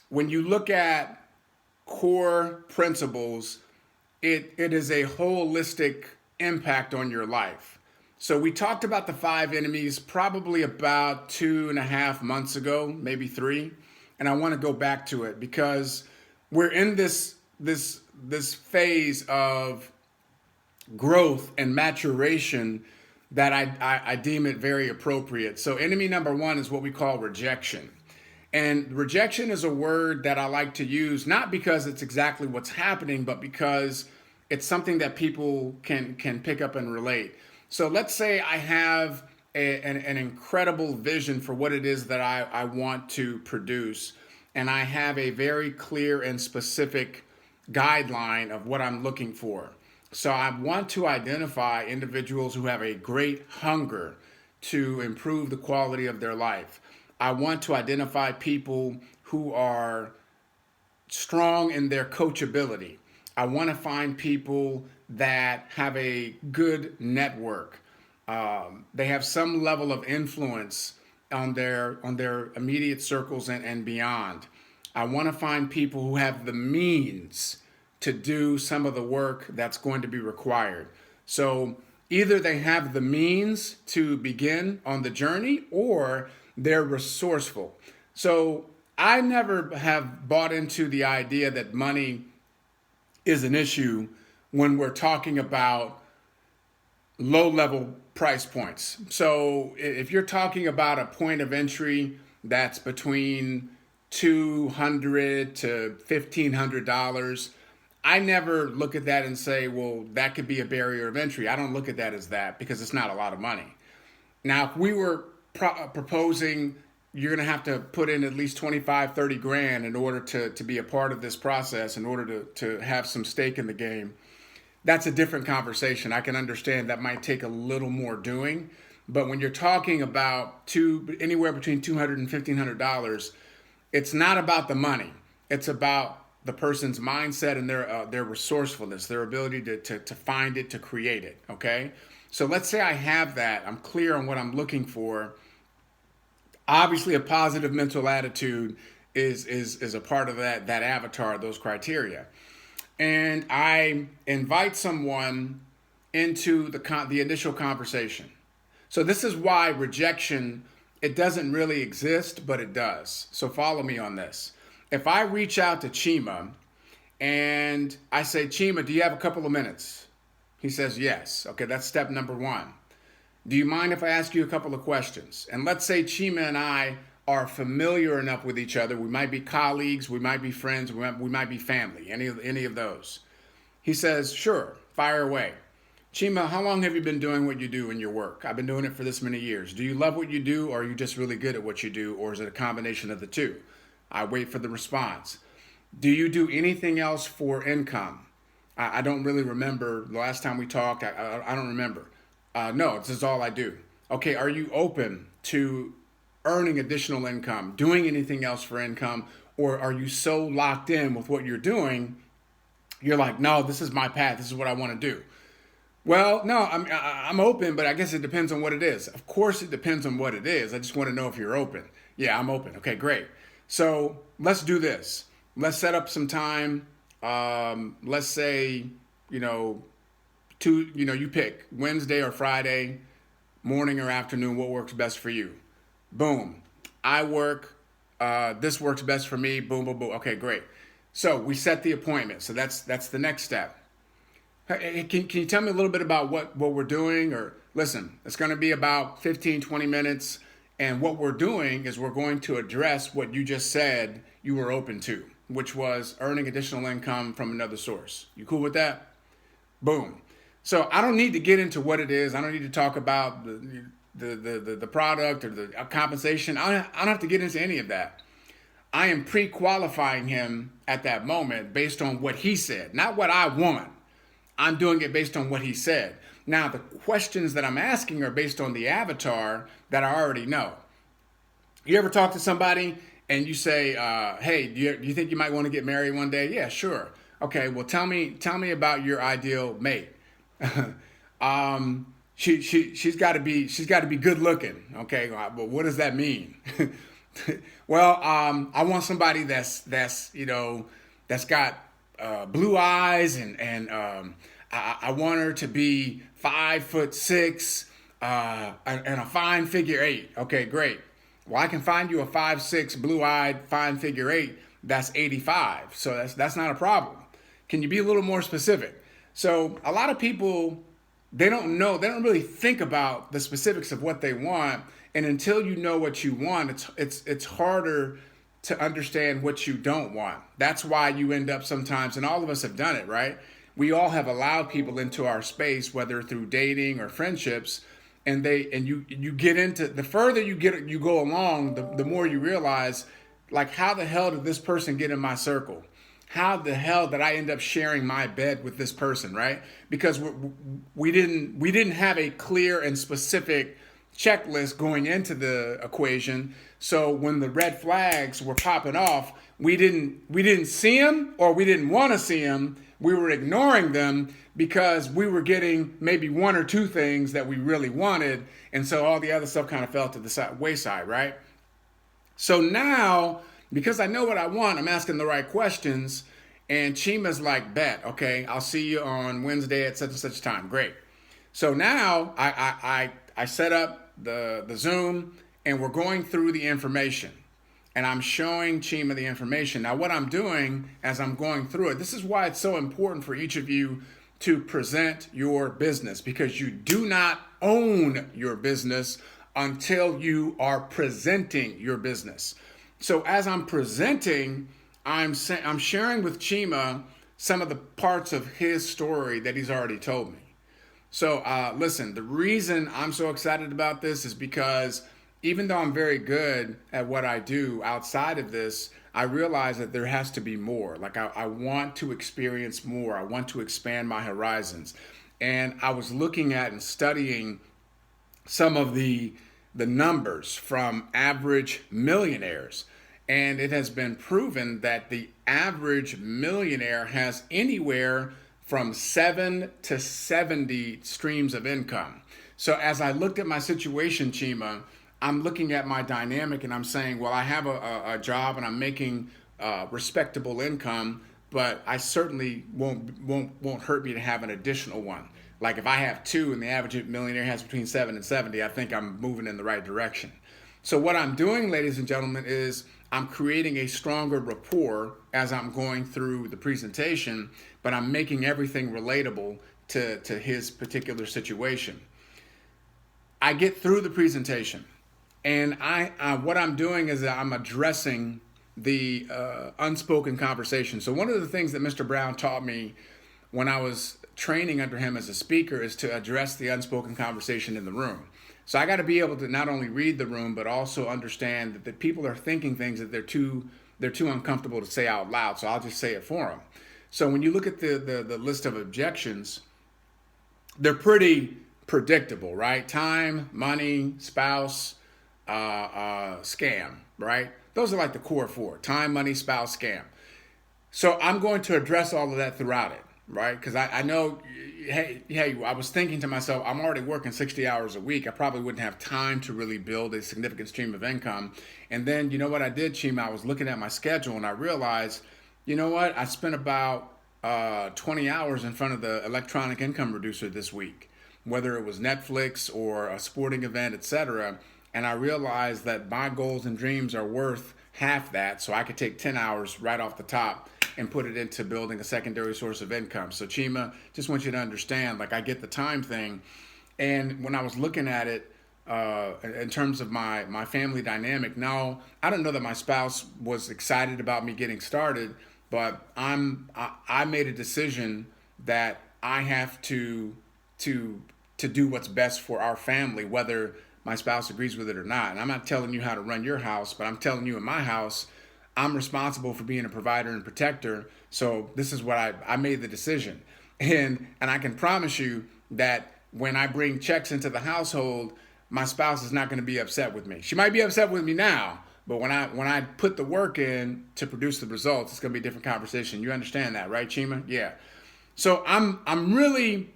when you look at core principles, it is a holistic impact on your life. So we talked about the five enemies probably about 2.5 months ago, maybe three, and I want to go back to it because we're in this phase of growth and maturation that I deem it very appropriate. So enemy number one is what we call rejection. And rejection is a word that I like to use, not because it's exactly what's happening, but because it's something that people can pick up and relate. So let's say I have an incredible vision for what it is that I want to produce, and I have a very clear and specific guideline of what I'm looking for. So I want to identify individuals who have a great hunger to improve the quality of their life. I want to identify people who are strong in their coachability. I want to find people that have a good network. They have some level of influence on their immediate circles and beyond. I want to find people who have the means to do some of the work that's going to be required. So either they have the means to begin on the journey or they're resourceful. So I never have bought into the idea that money is an issue when we're talking about low level price points. So if you're talking about a point of entry that's between $200 to $1,500, I never look at that and say, well, that could be a barrier of entry. I don't look at that as that because it's not a lot of money. Now, if we were proposing you're going to have to put in at least 25, 30 grand in order to be a part of this process, in order to have some stake in the game, that's a different conversation. I can understand that might take a little more doing. But when you're talking about anywhere between $200 and $1,500, it's not about the money. It's about the person's mindset and their resourcefulness, their ability to find it, to create it. Okay, so let's say I have that. I'm clear on what I'm looking for. Obviously, a positive mental attitude is a part of that avatar, those criteria. And I invite someone into the initial conversation. So this is why rejection, it doesn't really exist, but it does. So follow me on this. If I reach out to Chima and I say, Chima, do you have a couple of minutes? He says, yes. Okay, that's step number one. Do you mind if I ask you a couple of questions? And let's say Chima and I are familiar enough with each other. We might be colleagues, we might be friends, we might be family, any of those. He says, sure, fire away. Chima, how long have you been doing what you do in your work? I've been doing it for this many years. Do you love what you do, or are you just really good at what you do, or is it a combination of the two? I wait for the response. Do you do anything else for income? I don't really remember the last time we talked. I don't remember. No, this is all I do. Okay, are you open to earning additional income, doing anything else for income, or are you so locked in with what you're doing, you're like, no, this is my path, this is what I want to do? Well, no, I'm open, but I guess it depends on what it is. Of course, it depends on what it is. I just want to know if you're open. Yeah, I'm open. Okay, great. So let's do this. Let's set up some time. Let's say, you pick Wednesday or Friday, morning or afternoon, what works best for you. Boom. I work, this works best for me. Boom, boom, boom. Okay, great. So we set the appointment. So that's the next step. Hey, can you tell me a little bit about what we're doing? Or listen, it's going to be about 15, 20 minutes. And what we're doing is we're going to address what you just said you were open to, which was earning additional income from another source. You cool with that? Boom. So I don't need to get into what it is. I don't need to talk about the product or the compensation. I don't have to get into any of that. I am pre-qualifying him at that moment based on what he said, not what I want. I'm doing it based on what he said. Now, the questions that I'm asking are based on the avatar that I already know. You ever talk to somebody and you say, hey, do you think you might want to get married one day? Yeah, sure. Okay, well, tell me about your ideal mate. She's got to be good looking. Okay, well, what does that mean? Well, I want somebody that's got blue eyes, and I want her to be 5'6", and a fine figure eight. Okay, great. Well, I can find you a 5'6", blue-eyed, fine figure eight that's 85. So that's not a problem. Can you be a little more specific? So a lot of people, they don't know, they don't really think about the specifics of what they want, and until you know what you want, it's harder to understand what you don't want. That's why you end up sometimes, and all of us have done it, right? We all have allowed people into our space, whether through dating or friendships, and you get into, the further you go along, the more you realize, like, how the hell did this person get in my circle? How the hell did I end up sharing my bed with this person, right? Because we didn't have a clear and specific checklist going into the equation. So when the red flags were popping off, we didn't see them, or we didn't want to see them. We were ignoring them because we were getting maybe one or two things that we really wanted, and so all the other stuff kind of fell to the wayside, right? So now, because I know what I want, I'm asking the right questions. And Chima's like, bet, okay, I'll see you on Wednesday at such and such time. Great. So now I set up the Zoom, and we're going through the information. And I'm showing Chima the information. Now, what I'm doing as I'm going through it, this is why it's so important for each of you to present your business, because you do not own your business until you are presenting your business. So as I'm presenting, I'm sharing with Chima some of the parts of his story that he's already told me. So listen, the reason I'm so excited about this is because even though I'm very good at what I do outside of this, I realize that there has to be more. Like, I want to experience more. I want to expand my horizons. And I was looking at and studying some of the numbers from average millionaires. And it has been proven that the average millionaire has anywhere from 7 to 70 streams of income. So as I looked at my situation, Chima, I'm looking at my dynamic, and I'm saying, well, I have a job and I'm making respectable income, but I certainly won't hurt me to have an additional one. Like, if I have two and the average millionaire has between 7 and 70, I think I'm moving in the right direction. So what I'm doing, ladies and gentlemen, is I'm creating a stronger rapport as I'm going through the presentation, but I'm making everything relatable to his particular situation. I get through the presentation, and what I'm doing is that I'm addressing the unspoken conversation. So one of the things that Mr. Brown taught me when I was training under him as a speaker is to address the unspoken conversation in the room. So I got to be able to not only read the room, but also understand that the people are thinking things that they're too uncomfortable to say out loud. So I'll just say it for them. So when you look at the list of objections, they're pretty predictable, right? Time, money, spouse, scam, right? Those are like the core four: time, money, spouse, scam. So I'm going to address all of that throughout it, right? Because I know, hey, I was thinking to myself, I'm already working 60 hours a week. I probably wouldn't have time to really build a significant stream of income. And then, you know what I did, Chima? I was looking at my schedule, and I realized, you know what? I spent about 20 hours in front of the electronic income reducer this week, whether it was Netflix or a sporting event, etc. And I realized that my goals and dreams are worth half that, so I could take 10 hours right off the top and put it into building a secondary source of income. So Chima, just want you to understand, like, I get the time thing. And when I was looking at it in terms of my family dynamic, now, I don't know that my spouse was excited about me getting started, but I made a decision that I have to do what's best for our family, whether my spouse agrees with it or not. And I'm not telling you how to run your house, but I'm telling you, in my house, I'm responsible for being a provider and protector. So this is what I made the decision. And I can promise you that when I bring checks into the household, my spouse is not going to be upset with me. She might be upset with me now, but when I put the work in to produce the results, it's going to be a different conversation. You understand that, right, Chima? Yeah. So I'm really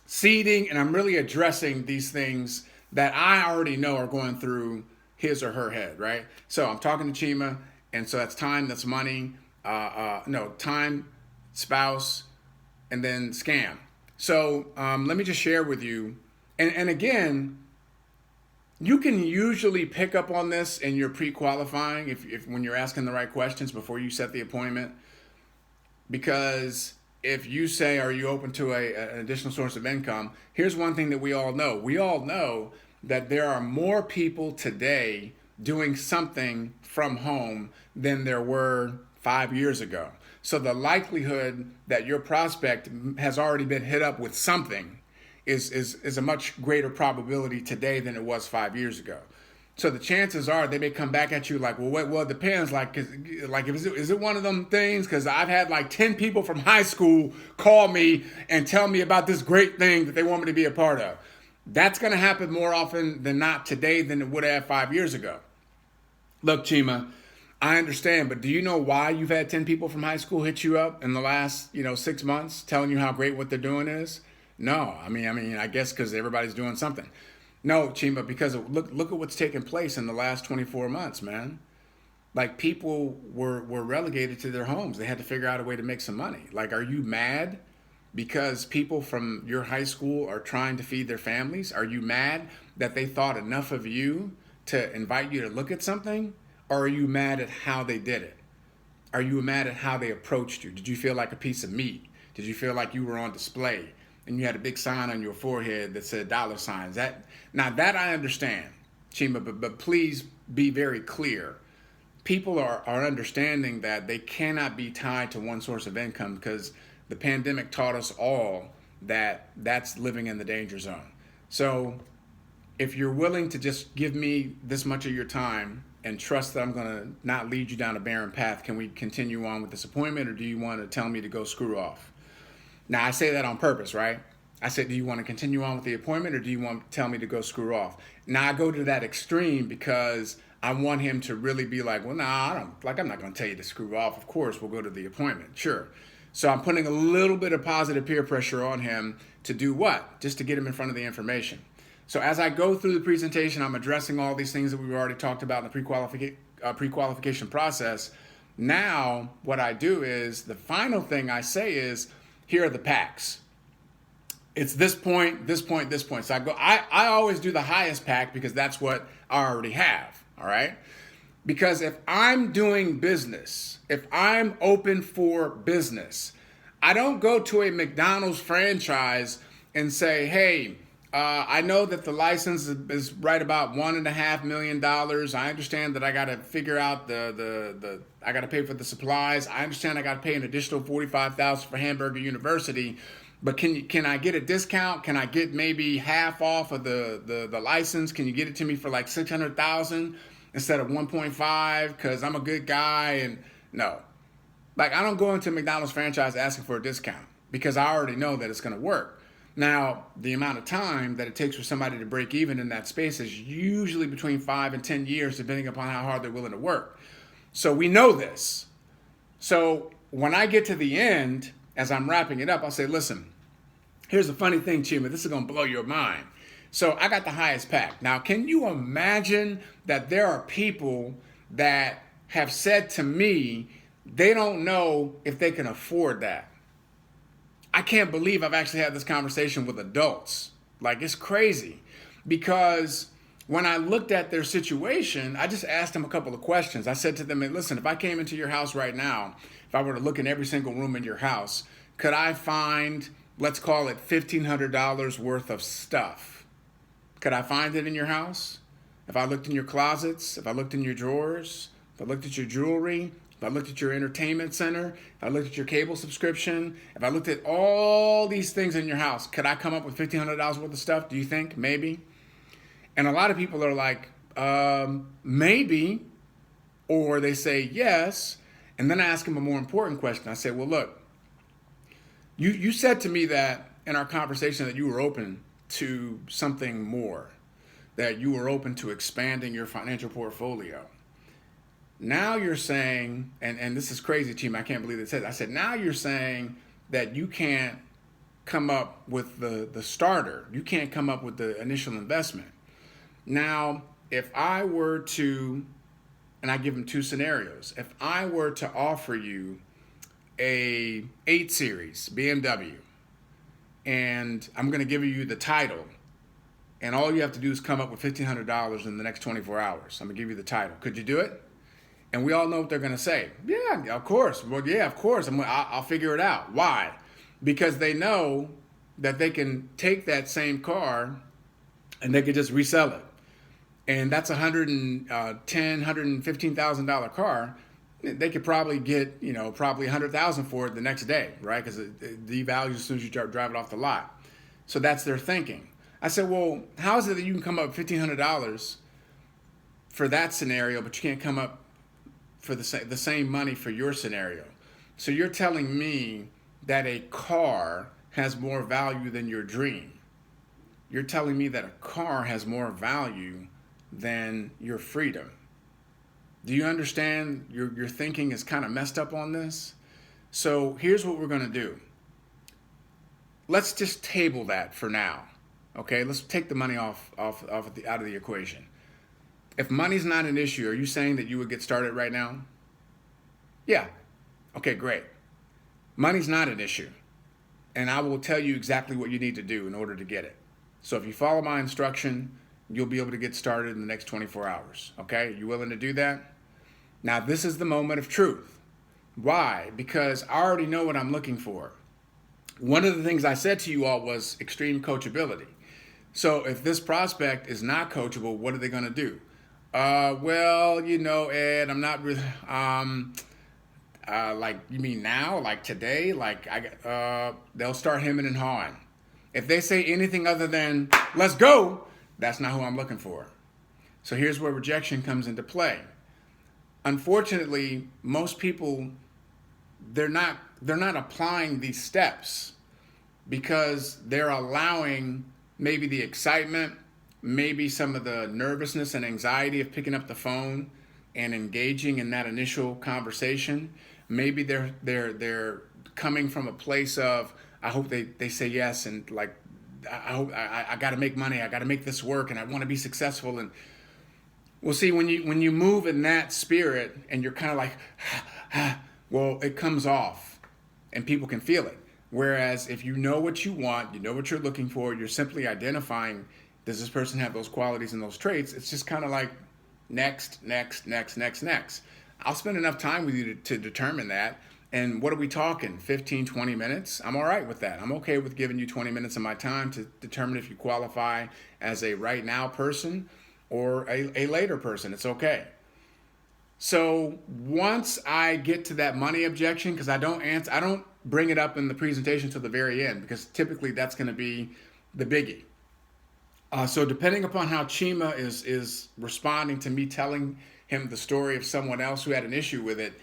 seeding, and I'm really addressing these things that I already know are going through his or her head, right? So I'm talking to Chima, and so that's time, that's money, no, time, spouse, and then scam. So let me just share with you, and again, you can usually pick up on this in your pre-qualifying if when you're asking the right questions before you set the appointment. Because if you say, are you open to an additional source of income? Here's one thing that we all know. We all know that there are more people today doing something from home than there were 5 years ago. So the likelihood that your prospect has already been hit up with something is a much greater probability today than it was 5 years ago. So the chances are they may come back at you like, well, it depends. Like is it one of them things? Because I've had like 10 people from high school call me and tell me about this great thing that they want me to be a part of. That's going to happen more often than not today than it would have 5 years ago. Look, Chima, I understand, but do you know why you've had 10 people from high school hit you up in the last 6 months telling you how great what they're doing is? No, I mean, I guess because everybody's doing something. No, Chima, because look at what's taken place in the last 24 months, man. Like people were relegated to their homes. They had to figure out a way to make some money. Like, are you mad because people from your high school are trying to feed their families? Are you mad that they thought enough of you to invite you to look at something? Or are you mad at how they did it? Are you mad at how they approached you? Did you feel like a piece of meat? Did you feel like you were on display and you had a big sign on your forehead that said $signs? That I understand, Chima, but please be very clear. People are understanding that they cannot be tied to one source of income because the pandemic taught us all that that's living in the danger zone. So if you're willing to just give me this much of your time and trust that I'm going to not lead you down a barren path, can we continue on with this appointment, or do you want to tell me to go screw off? Now, I say that on purpose, right? I said, do you want to continue on with the appointment, or do you want to tell me to go screw off? Now, I go to that extreme because I want him to really be like, well, I'm not going to tell you to screw off. Of course, we'll go to the appointment. Sure. So I'm putting a little bit of positive peer pressure on him to do what? Just to get him in front of the information. So as I go through the presentation, I'm addressing all these things that we've already talked about in the pre-qualification process. Now, what I do is, the final thing I say is, here are the packs. It's this point, this point, this point. So I always do the highest pack because that's what I already have, all right? Because if I'm doing business, if I'm open for business, I don't go to a McDonald's franchise and say, hey, I know that the license is right about $1.5 million. I understand that I got to figure out I got to pay for the supplies. I understand I got to pay an additional $45,000 for Hamburger University. But can I get a discount? Can I get maybe half off of the license? Can you get it to me for like $600,000 instead of 1.5? Because I'm a good guy. And no, like I don't go into a McDonald's franchise asking for a discount because I already know that it's going to work. Now, the amount of time that it takes for somebody to break even in that space is usually between 5 and 10 years, depending upon how hard they're willing to work. So we know this. So when I get to the end, as I'm wrapping it up, I'll say, listen, here's the funny thing, Chima, this is going to blow your mind. So I got the highest pack. Now, can you imagine that there are people that have said to me, they don't know if they can afford that? I can't believe I've actually had this conversation with adults. Like, it's crazy. Because when I looked at their situation, I just asked them a couple of questions. I said to them, hey, listen, if I came into your house right now, if I were to look in every single room in your house, could I find, let's call it $1,500 worth of stuff? Could I find it in your house? If I looked in your closets, if I looked in your drawers, if I looked at your jewelry, if I looked at your entertainment center, if I looked at your cable subscription, if I looked at all these things in your house, could I come up with $1,500 worth of stuff? Do you think? Maybe. And a lot of people are like, maybe, or they say yes. And then I ask them a more important question. I say, well, look, you said to me that in our conversation that you were open to something more, that you were open to expanding your financial portfolio. Now you're saying, and this is crazy, Chima, I can't believe it says, I said, now you're saying that you can't come up with the starter. You can't come up with the initial investment. Now, if I were to, and I give him two scenarios, if I were to offer you a 8 Series BMW, and I'm going to give you the title, and all you have to do is come up with $1,500 in the next 24 hours. I'm going to give you the title. Could you do it? And we all know what they're going to say. Yeah, of course. Well, yeah, of course. I'll figure it out. Why? Because they know that they can take that same car and they could just resell it. And that's $110,000, $115,000 car. They could probably get, probably $100,000 for it the next day, right? Because it devalues as soon as you drive it off the lot. So that's their thinking. I said, well, how is it that you can come up with $1,500 for that scenario, but you can't come up for the same money for your scenario? So you're telling me that a car has more value than your dream. You're telling me that a car has more value than your freedom. Do you understand your thinking is kind of messed up on this? So here's what we're going to do. Let's just table that for now. Okay, let's take the money out of the equation. If money's not an issue, are you saying that you would get started right now? Yeah. Okay, great. Money's not an issue. And I will tell you exactly what you need to do in order to get it. So if you follow my instruction, you'll be able to get started in the next 24 hours. Okay, you willing to do that? Now, this is the moment of truth. Why? Because I already know what I'm looking for. One of the things I said to you all was extreme coachability. So if this prospect is not coachable, what are they going to do? Well, Ed, I'm not really, like, you mean now, like today, like they'll start hemming and hawing. If they say anything other than, let's go, that's not who I'm looking for. So here's where rejection comes into play. Unfortunately, most people, they're not applying these steps because they're allowing maybe the excitement, maybe some of the nervousness and anxiety of picking up the phone and engaging in that initial conversation. Maybe they're coming from a place of, I hope they say yes, and like, I hope I got to make money, I got to make this work, and I want to be successful. And well, see, when you move in that spirit and you're kind of like, well, it comes off and people can feel it. Whereas if you know what you want, you know what you're looking for, you're simply identifying, does this person have those qualities and those traits? It's just kind of like next. I'll spend enough time with you to determine that. And what are we talking? 15, 20 minutes? I'm all right with that. I'm okay with giving you 20 minutes of my time to determine if you qualify as a right now person or a later person. It's okay. So once I get to that money objection, because I don't bring it up in the presentation till the very end, because typically that's going to be the biggie. So depending upon how Chima is responding to me telling him the story of someone else who had an issue with it,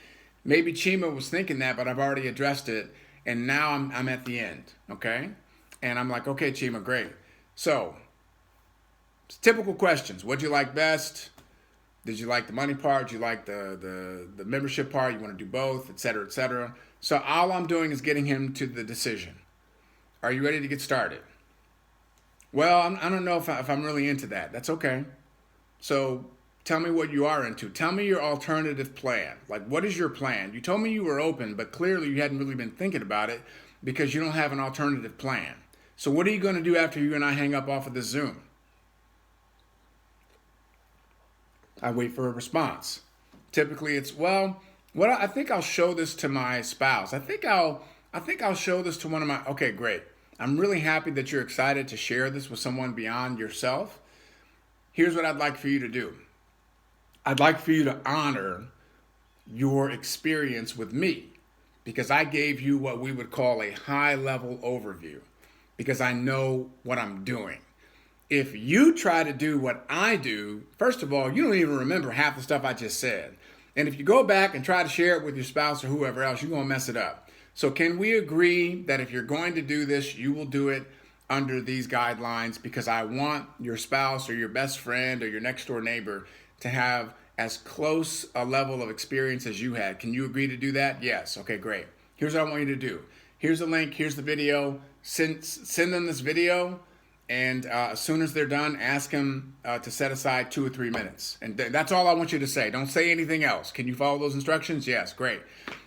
maybe Chima was thinking that, but I've already addressed it, and now I'm at the end, okay? And I'm like, okay, Chima, great. So typical questions. What'd you like best? Did you like the money part? Did you like the membership part? You want to do both, et cetera, et cetera. So all I'm doing is getting him to the decision. Are you ready to get started? Well, I don't know if I'm really into that. That's okay. So tell me what you are into. Tell me your alternative plan. Like, what is your plan? You told me you were open, but clearly you hadn't really been thinking about it because you don't have an alternative plan. So what are you going to do after you and I hang up off of this Zoom? I wait for a response. Typically it's, well, I think I'll show this to my spouse. I think I'll show this to one of my, okay, great. I'm really happy that you're excited to share this with someone beyond yourself. Here's what I'd like for you to do. I'd like for you to honor your experience with me because I gave you what we would call a high-level overview because I know what I'm doing. If you try to do what I do, first of all, you don't even remember half the stuff I just said. And if you go back and try to share it with your spouse or whoever else, you're going to mess it up. So can we agree that if you're going to do this, you will do it under these guidelines because I want your spouse or your best friend or your next door neighbor to have as close a level of experience as you had. Can you agree to do that? Yes. Okay, great. Here's what I want you to do. Here's the link. Here's the video. Send them this video And as soon as they're done, ask them to set aside 2 or 3 minutes. And that's all I want you to say. Don't say anything else. Can you follow those instructions? Yes, great.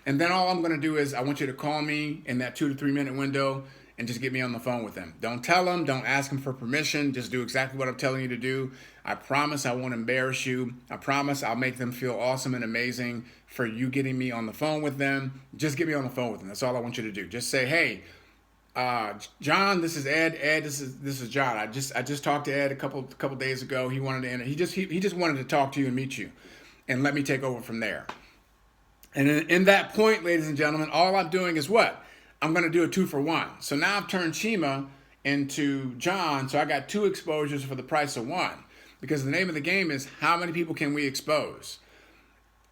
And then all I'm going to do is I want you to call me in that 2 to 3 minute window and just get me on the phone with them. Don't tell them. Don't ask them for permission. Just do exactly what I'm telling you to do. I promise I won't embarrass you. I promise I'll make them feel awesome and amazing for you getting me on the phone with them. Just get me on the phone with them. That's all I want you to do. Just say, hey, John, this is Ed. Ed, this is John. I just talked to Ed a couple days ago. He wanted to enter. He just wanted to talk to you and meet you, and let me take over from there. And in that point, ladies and gentlemen, all I'm doing is what? I'm going to do a 2-for-1. So now I've turned Chima into John. So I got 2 exposures for the price of 1, because the name of the game is how many people can we expose?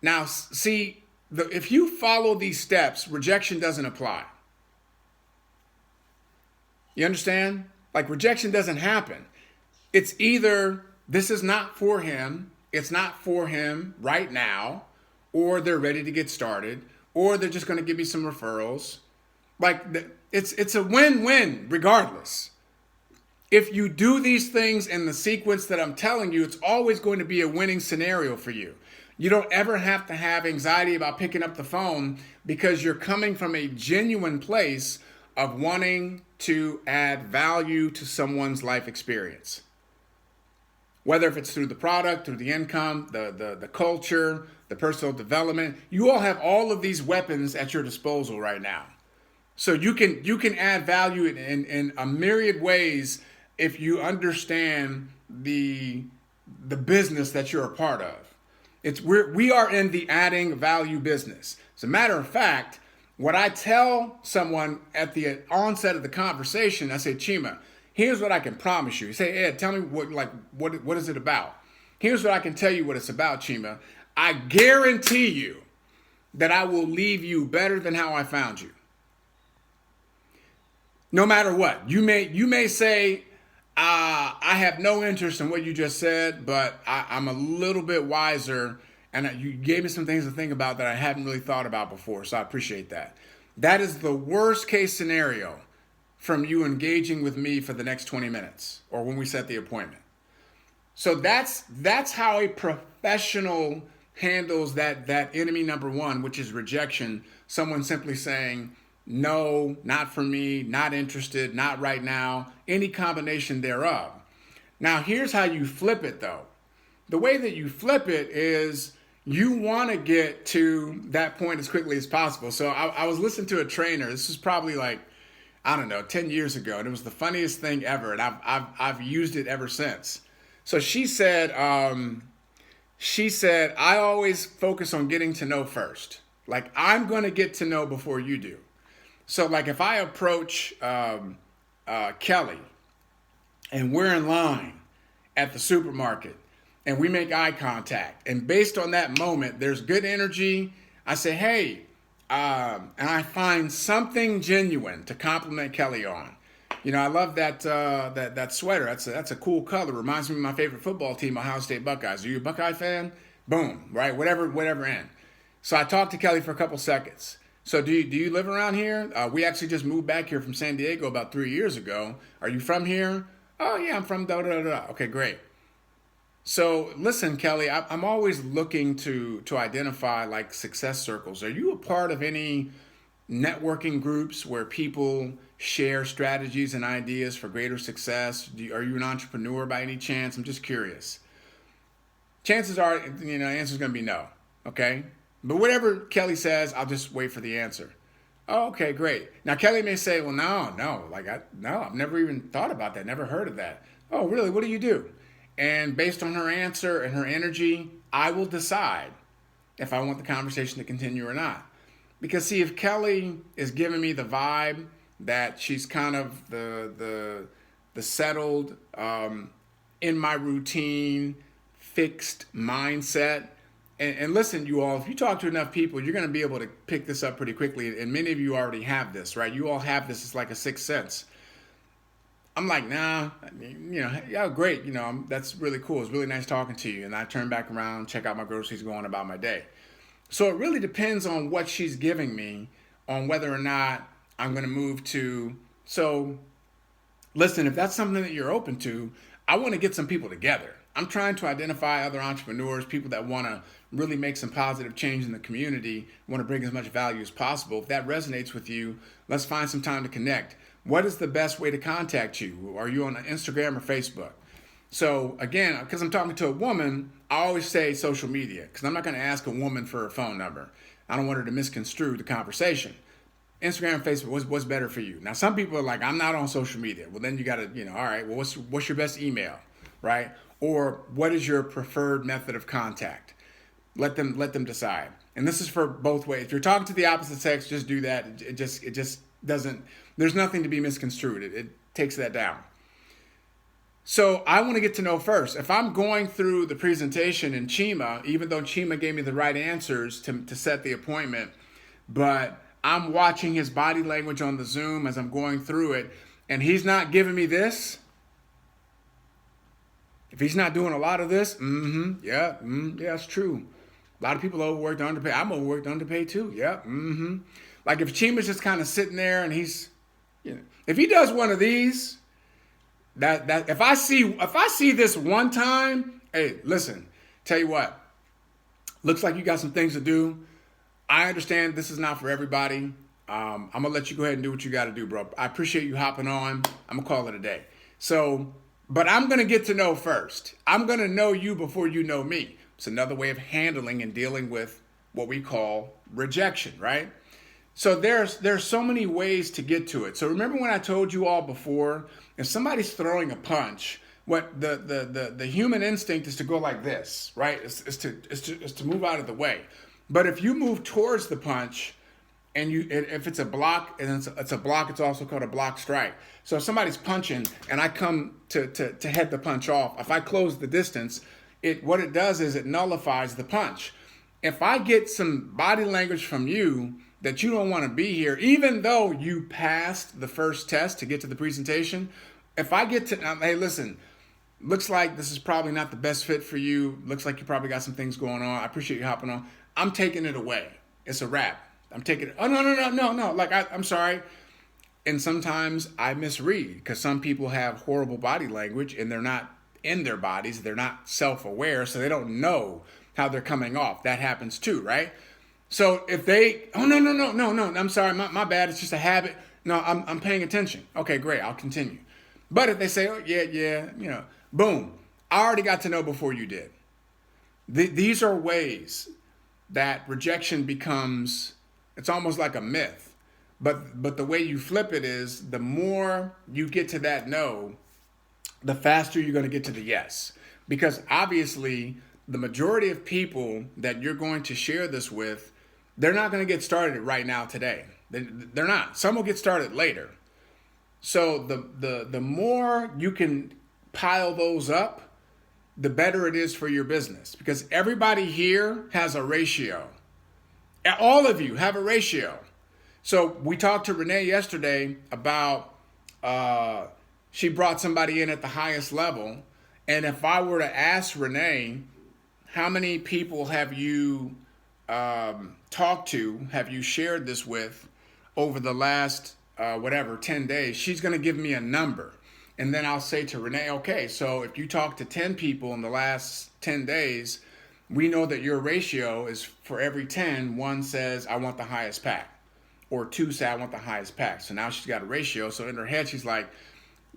Now, see, if you follow these steps, rejection doesn't apply. You understand? Like, rejection doesn't happen. It's either this is not for him, it's not for him right now, or they're ready to get started, or they're just going to give me some referrals. Like, it's a win-win regardless. If you do these things in the sequence that I'm telling you, it's always going to be a winning scenario for you. You don't ever have to have anxiety about picking up the phone, because you're coming from a genuine place of wanting to add value to someone's life experience. Whether if it's through the product, through the income, the culture, the personal development, you all have all of these weapons at your disposal right now. So you can add value in a myriad ways if you understand the business that you're a part of. We are in the adding value business. As a matter of fact, what I tell someone at the onset of the conversation, I say, Chima, here's what I can promise you. You say, Ed, tell me what is it about? Here's what I can tell you what it's about, Chima. I guarantee you that I will leave you better than how I found you. No matter what. You may say, I have no interest in what you just said, but I'm a little bit wiser, and you gave me some things to think about that I hadn't really thought about before, so I appreciate that. That is the worst case scenario from you engaging with me for the next 20 minutes or when we set the appointment. So that's how a professional handles that enemy number 1, which is rejection. Someone simply saying, no, not for me, not interested, not right now, any combination thereof. Now, here's how you flip it, though. The way that you flip it is you want to get to that point as quickly as possible. So I was listening to a trainer. This was probably like, I don't know, 10 years ago. And it was the funniest thing ever. And I've used it ever since. So she said, I always focus on getting to know first. Like, I'm going to get to know before you do. So like if I approach Kelly and we're in line at the supermarket and we make eye contact, and based on that moment, there's good energy, I say, hey, and I find something genuine to compliment Kelly on. You know, I love that sweater. That's a cool color. Reminds me of my favorite football team, Ohio State Buckeyes. Are you a Buckeye fan? Boom, right? Whatever end. So I talked to Kelly for a couple seconds. So do you live around here? We actually just moved back here from San Diego about 3 years ago. Are you from here? Oh, yeah, I'm from da-da-da-da. Okay, great. So listen, Kelly, I'm always looking to identify like success circles. Are you a part of any networking groups where people share strategies and ideas for greater success? Are you an entrepreneur by any chance? I'm just curious. Chances are, the answer's going to be no, okay? But whatever Kelly says, I'll just wait for the answer. Oh, okay, great. Now, Kelly may say, well, no, I've never even thought about that, never heard of that. Oh, really? What do you do? And based on her answer and her energy, I will decide if I want the conversation to continue or not. Because see, if Kelly is giving me the vibe that she's kind of the settled, in my routine, fixed mindset, and listen, you all, if you talk to enough people, you're going to be able to pick this up pretty quickly. And many of you already have this, right? You all have this. It's like a sixth sense. I'm like, nah, yeah, great. That's really cool. It's really nice talking to you. And I turn back around, check out my groceries, go on about my day. So it really depends on what she's giving me on whether or not I'm going to move to. So Listen, if that's something that you're open to, I want to get some people together. I'm trying to identify other entrepreneurs, people that want to really make some positive change in the community, want to bring as much value as possible. If that resonates with you, let's find some time to connect. What is the best way to contact you? Are you on Instagram or Facebook? So again, because I'm talking to a woman, I always say social media, because I'm not going to ask a woman for her phone number. I don't want her to misconstrue the conversation. Instagram, Facebook, what's better for you? Now, some people are like, I'm not on social media. Well, then you got to, all right, well, what's your best email, right? Or what is your preferred method of contact? Let them decide. And this is for both ways. If you're talking to the opposite sex, just do that. It just doesn't, there's nothing to be misconstrued. It takes that down. So I want to get to know first. If I'm going through the presentation in Chima, even though Chima gave me the right answers to set the appointment, but I'm watching his body language on the Zoom as I'm going through it, and he's not giving me this. If he's not doing a lot of this, yeah, it's true. A lot of people overworked, underpaid. I'm overworked, underpaid too. Yeah, Like if Chima's just kind of sitting there and he's, if he does one of these, that if I see this one time, hey, listen, tell you what, looks like you got some things to do. I understand this is not for everybody. I'm going to let you go ahead and do what you got to do, bro. I appreciate you hopping on. I'm going to call it a day. So, but I'm going to get to know first. I'm going to know you before you know me. It's another way of handling and dealing with what we call rejection, right? So there's so many ways to get to it. So remember when I told you all before, if somebody's throwing a punch, what the human instinct is to go like this, right? Is to move out of the way. But if you move towards the punch, and if it's a block, and it's a block, it's also called a block strike. So if somebody's punching and I come to head the punch off, if I close the distance, what it does is it nullifies the punch. If I get some body language from you that you don't want to be here, even though you passed the first test to get to the presentation, if I get to, hey, listen, looks like this is probably not the best fit for you. Looks like you probably got some things going on. I appreciate you hopping on. I'm taking it away. It's a wrap. I'm taking it. Oh, no. Like, I'm sorry. And sometimes I misread because some people have horrible body language and they're not in their bodies. They're not self-aware, so they don't know how they're coming off. That happens too, right? So if they, oh, no, I'm sorry, my bad. It's just a habit. No, I'm paying attention. Okay, great. I'll continue. But if they say, oh, yeah, boom. I already got to know before you did. These are ways that rejection becomes, it's almost like a myth. But the way you flip it is the more you get to that no, the faster you're going to get to the yes. Because obviously the majority of people that you're going to share this with, they're not going to get started right now today. They're not. Some will get started later. So the more you can pile those up, the better it is for your business. Because everybody here has a ratio. All of you have a ratio. So we talked to Renee yesterday about she brought somebody in at the highest level. And if I were to ask Renee, how many people have you talked to, have you shared this with over the last 10 days, she's going to give me a number. And then I'll say to Renee, okay, so if you talk to 10 people in the last 10 days, we know that your ratio is for every 10, one says, I want the highest pack. Or two say, I want the highest pack. So now she's got a ratio. So in her head, she's like,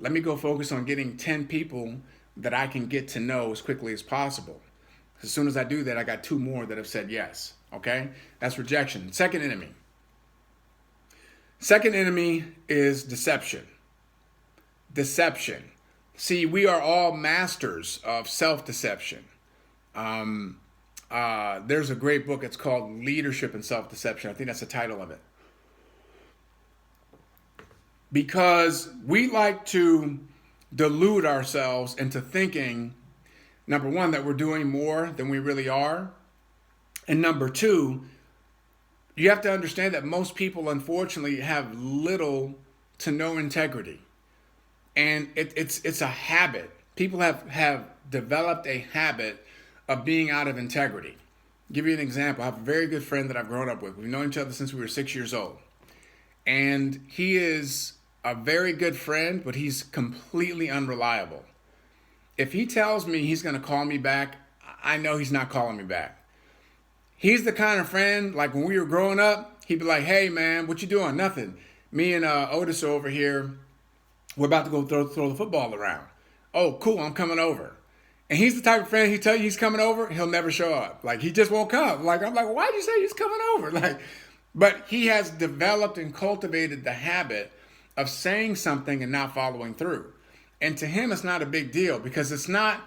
let me go focus on getting 10 people that I can get to know as quickly as possible. As soon as I do that, I got 2 more that have said yes. Okay? That's rejection. Second enemy. Second enemy is deception. Deception. See, we are all masters of self-deception. There's a great book. It's called Leadership and Self-Deception. I think that's the title of it. Because we like to delude ourselves into thinking, number one, that we're doing more than we really are. And number two, you have to understand that most people, unfortunately, have little to no integrity. And it's a habit. People have developed a habit of being out of integrity. I'll give you an example. I have a very good friend that I've grown up with. We've known each other since we were 6 years old. And he is a very good friend, but he's completely unreliable. If he tells me he's going to call me back, I know he's not calling me back. He's the kind of friend, like when we were growing up, he'd be like, hey, man, what you doing? Nothing. Me and Otis are over here. We're about to go throw the football around. Oh, cool, I'm coming over. And he's the type of friend, he tell you he's coming over, he'll never show up. Like, he just won't come. Like, I'm like, why'd you say he's coming over? Like, but he has developed and cultivated the habit of saying something and not following through. And to him, it's not a big deal because it's not,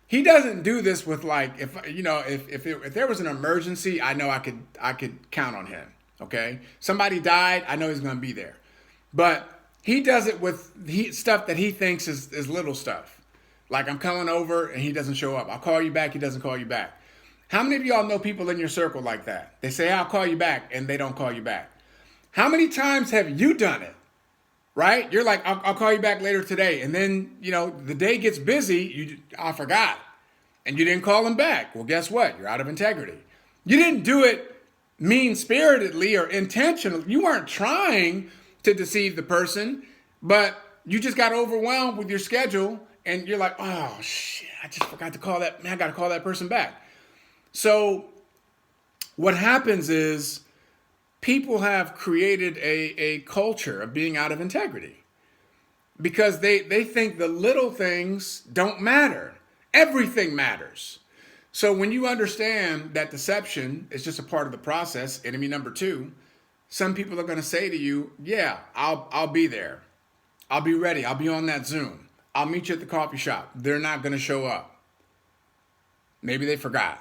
he doesn't do this with like, if there was an emergency, I know I could count on him. Okay. Somebody died, I know he's going to be there. But he does it with stuff that he thinks is little stuff. Like, I'm coming over and he doesn't show up. I'll call you back. He doesn't call you back. How many of y'all know people in your circle like that? They say, I'll call you back, and they don't call you back. How many times have you done it? Right? You're like, I'll call you back later today. And then, the day gets busy. I forgot. And you didn't call him back. Well, guess what? You're out of integrity. You didn't do it mean-spiritedly or intentionally. You weren't trying to deceive the person, but you just got overwhelmed with your schedule. And you're like, oh, shit, I just forgot to call that. Man, I got to call that person back. So what happens is people have created a culture of being out of integrity because they think the little things don't matter. Everything matters. So when you understand that deception is just a part of the process, enemy number 2, some people are going to say to you, yeah, I'll be there. I'll be ready. I'll be on that Zoom. I'll meet you at the coffee shop. They're not going to show up. Maybe they forgot.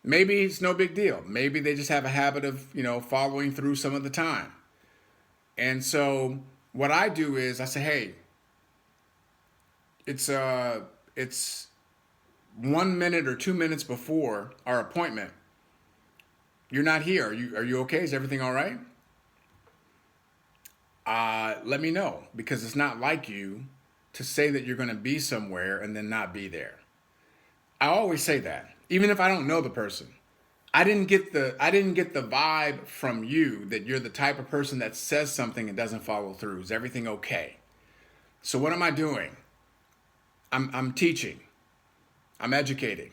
Maybe it's no big deal. Maybe they just have a habit of, following through some of the time. And so what I do is I say, hey, it's 1 minute or 2 minutes before our appointment. You're not here. Are you okay? Is everything all right? Let me know, because it's not like you to say that you're going to be somewhere and then not be there. I always say that, even if I don't know the person. I didn't get the vibe from you that you're the type of person that says something and doesn't follow through. Is everything okay? So what am I doing? I'm teaching. I'm educating.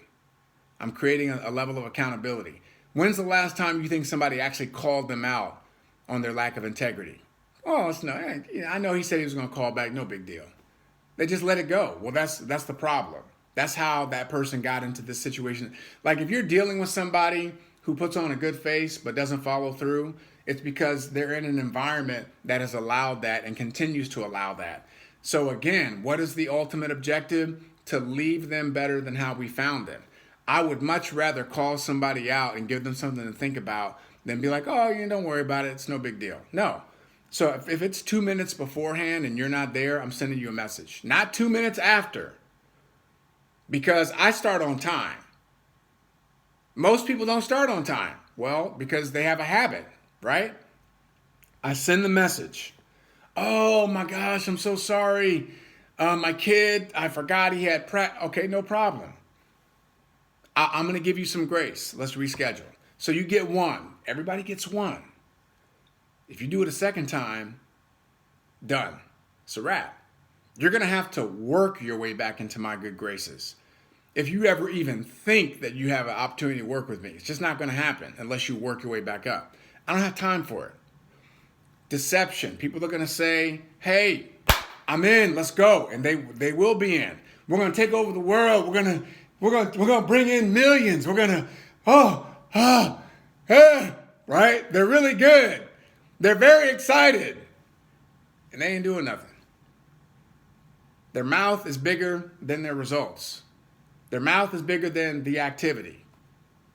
I'm creating a level of accountability. When's the last time you think somebody actually called them out on their lack of integrity? Oh, it's no. I know he said he was going to call back. No big deal. They just let it go. Well, that's the problem. That's how that person got into this situation. Like, if you're dealing with somebody who puts on a good face but doesn't follow through, it's because they're in an environment that has allowed that and continues to allow that. So again, what is the ultimate objective? To leave them better than how we found them. I would much rather call somebody out and give them something to think about than be like, oh, don't worry about it. It's no big deal. No. So if it's 2 minutes beforehand and you're not there, I'm sending you a message. Not 2 minutes after. Because I start on time. Most people don't start on time. Well, because they have a habit, right? I send the message. Oh my gosh, I'm so sorry. My kid, I forgot he had Okay, no problem. I'm going to give you some grace. Let's reschedule. So you get one. Everybody gets one. If you do it a second time, done. It's a wrap. You're going to have to work your way back into my good graces. If you ever even think that you have an opportunity to work with me, it's just not going to happen unless you work your way back up. I don't have time for it. Deception. People are going to say, hey, I'm in, let's go. And they will be in. We're going to take over the world. We're going to bring in millions. We're going to, right? They're really good. They're very excited. And they ain't doing nothing. Their mouth is bigger than their results. Their mouth is bigger than the activity.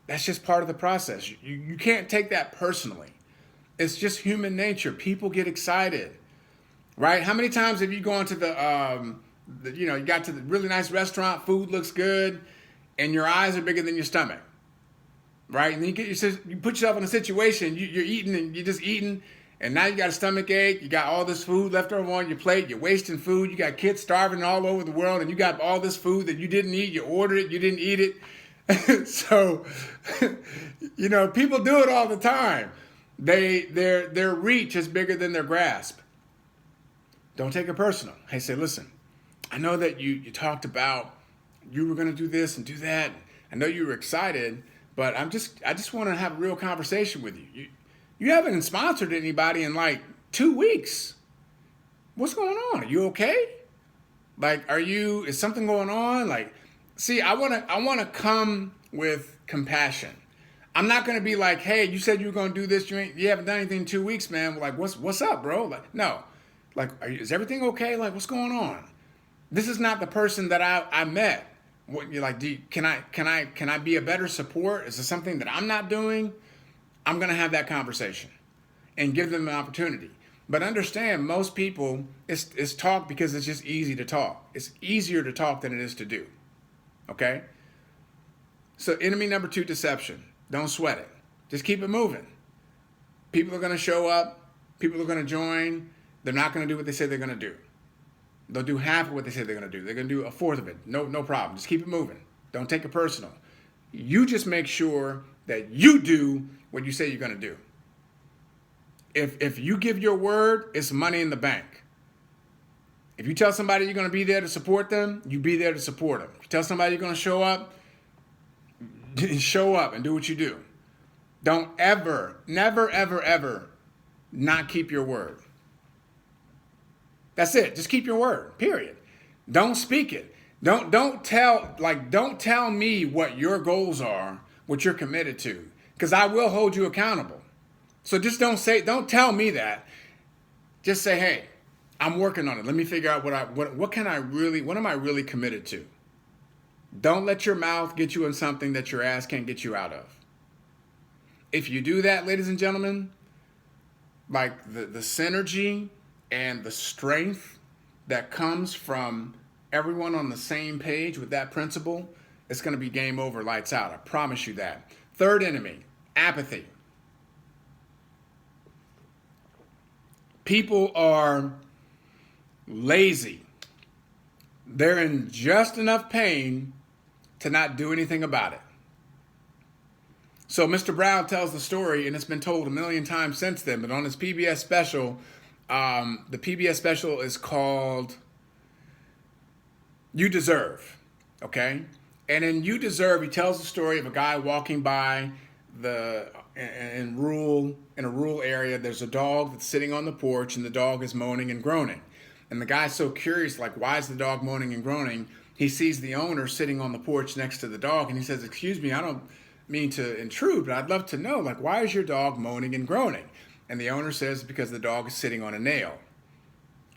That's just part of the process. You can't take that personally. It's just human nature. People get excited, right? How many times have you gone to you got to the really nice restaurant, food looks good, and your eyes are bigger than your stomach, right? And then you put yourself in a situation, you're eating and you're just eating, and now you got a stomach ache, you got all this food left over on your plate, you're wasting food, you got kids starving all over the world, and you got all this food that you didn't eat, you ordered it, you didn't eat it. So, people do it all the time. Their reach is bigger than their grasp. Don't take it personal. Hey, say, listen, I know that you talked about you were going to do this and do that. I know you were excited, but I just want to have a real conversation with you. You haven't sponsored anybody in like 2 weeks. What's going on? Are you okay? Like, is something going on? Like, see, I want to come with compassion. I'm not going to be like, hey, you said you were going to do this. You haven't done anything in 2 weeks, man. Like, what's up, bro? Like, no. Like, is everything okay? Like, what's going on? This is not the person that I met. What you're like? Can I be a better support? Is there something that I'm not doing? I'm going to have that conversation and give them an opportunity. But understand, most people, it's talk because it's just easy to talk. It's easier to talk than it is to do. Okay? So enemy number 2, deception. Don't sweat it. Just keep it moving. People are going to show up. People are going to join. They're not going to do what they say they're going to do. They'll do half of what they say they're going to do. They're going to do a fourth of it. No problem. Just keep it moving. Don't take it personal. You just make sure that you do what you say you're going to do. If you give your word, it's money in the bank. If you tell somebody you're going to be there to support them, you be there to support them. If you tell somebody you're going to show up and do what you do. Don't ever, never, ever, ever not keep your word. That's it. Just keep your word, period. Don't speak it. Don't tell me what your goals are, what you're committed to, because I will hold you accountable. So just don't tell me that. Just say, hey, I'm working on it. Let me figure out what am I really committed to? Don't let your mouth get you in something that your ass can't get you out of. If you do that, ladies and gentlemen, like the synergy and the strength that comes from everyone on the same page with that principle, it's going to be game over, lights out. I promise you that. Third enemy, apathy. People are lazy. They're in just enough pain to not do anything about it. So Mr. Brown tells the story, and it's been told a million times since then, but on his PBS special, the PBS special is called You Deserve, okay? And in You Deserve, he tells the story of a guy walking by in a rural area. There's a dog that's sitting on the porch, and the dog is moaning and groaning. And the guy's so curious, like, why is the dog moaning and groaning? He sees the owner sitting on the porch next to the dog, and he says, excuse me, I don't mean to intrude, but I'd love to know, like, why is your dog moaning and groaning? And the owner says, because the dog is sitting on a nail.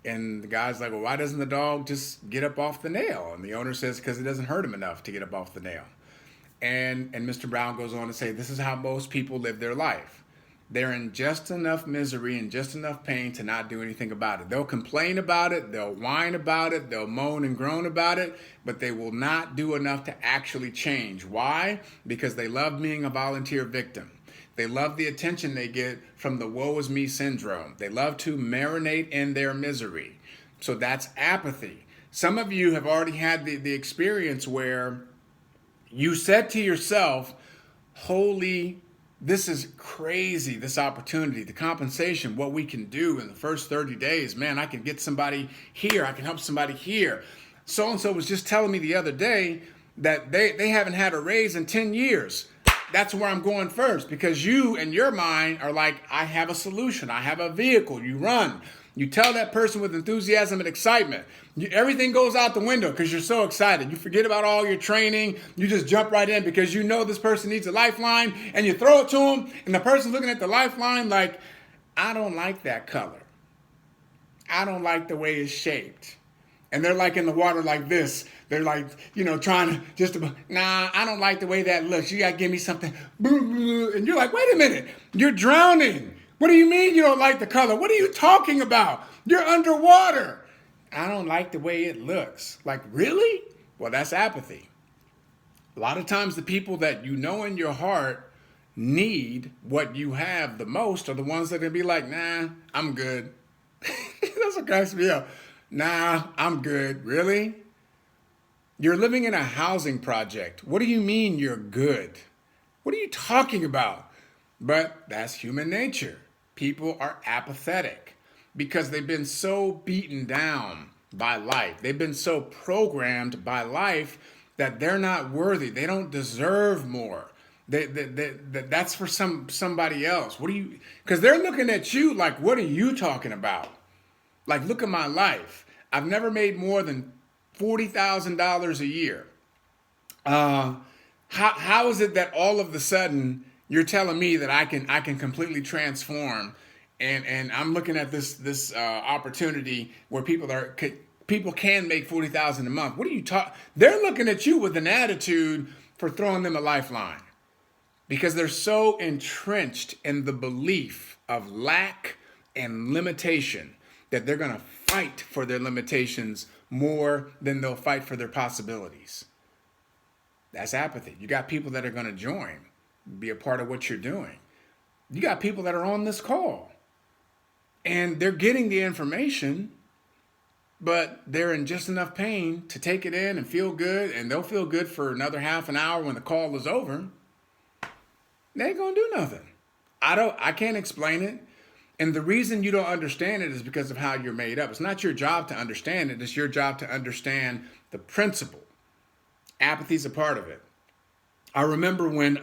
And the guy's like, well, why doesn't the dog just get up off the nail? And the owner says, because it doesn't hurt him enough to get up off the nail. And Mr. Brown goes on to say, this is how most people live their life. They're in just enough misery and just enough pain to not do anything about it. They'll complain about it, they'll whine about it, they'll moan and groan about it, but they will not do enough to actually change. Why? Because they love being a volunteer victim. They love the attention they get from the woe is me syndrome. They love to marinate in their misery. So that's apathy. Some of you have already had the experience where you said to yourself, holy, this is crazy, this opportunity, the compensation, what we can do in the first 30 days. Man, I can get somebody here. I can help somebody here. So-and-so was just telling me the other day that they haven't had a raise in 10 years. That's where I'm going first, because you in your mind are like, I have a solution. I have a vehicle. You run. You tell that person with enthusiasm and excitement. Everything goes out the window because you're so excited. You forget about all your training. You just jump right in because you know this person needs a lifeline, and you throw it to them, and the person's looking at the lifeline like, I don't like that color. I don't like the way it's shaped. And they're like in the water like this. They're like, trying to nah, I don't like the way that looks. You got to give me something. And you're like, wait a minute. You're drowning. What do you mean you don't like the color? What are you talking about? You're underwater. I don't like the way it looks. Like, really? Well, that's apathy. A lot of times the people that you know in your heart need what you have the most are the ones that are going to be like, nah, I'm good. That's what cracks me up. Nah, I'm good. Really? You're living in a housing project. What do you mean you're good? What are you talking about? But that's human nature. People are apathetic. because they've been so beaten down by life. They've been so programmed by life that they're not worthy. They don't deserve more. That's for somebody else. What do you? Because they're looking at you like, what are you talking about? Like, look at my life. I've never made more than $40,000 a year. How is it that all of a sudden you're telling me that I can completely transform, and I'm looking at this opportunity where people can make 40,000 a month? What are you talking? They're looking at you with an attitude for throwing them a lifeline, because they're so entrenched in the belief of lack and limitation that they're going to fight for their limitations more than they'll fight for their possibilities. That's apathy. You got people that are going to join, be a part of what you're doing. You got people that are on this call and they're getting the information, but they're in just enough pain to take it in and feel good, and they'll feel good for another half an hour when the call is over. They ain't going to do nothing. I can't explain it. And the reason you don't understand it is because of how you're made up. It's not your job to understand it. It's your job to understand the principle. Apathy is a part of it. I remember when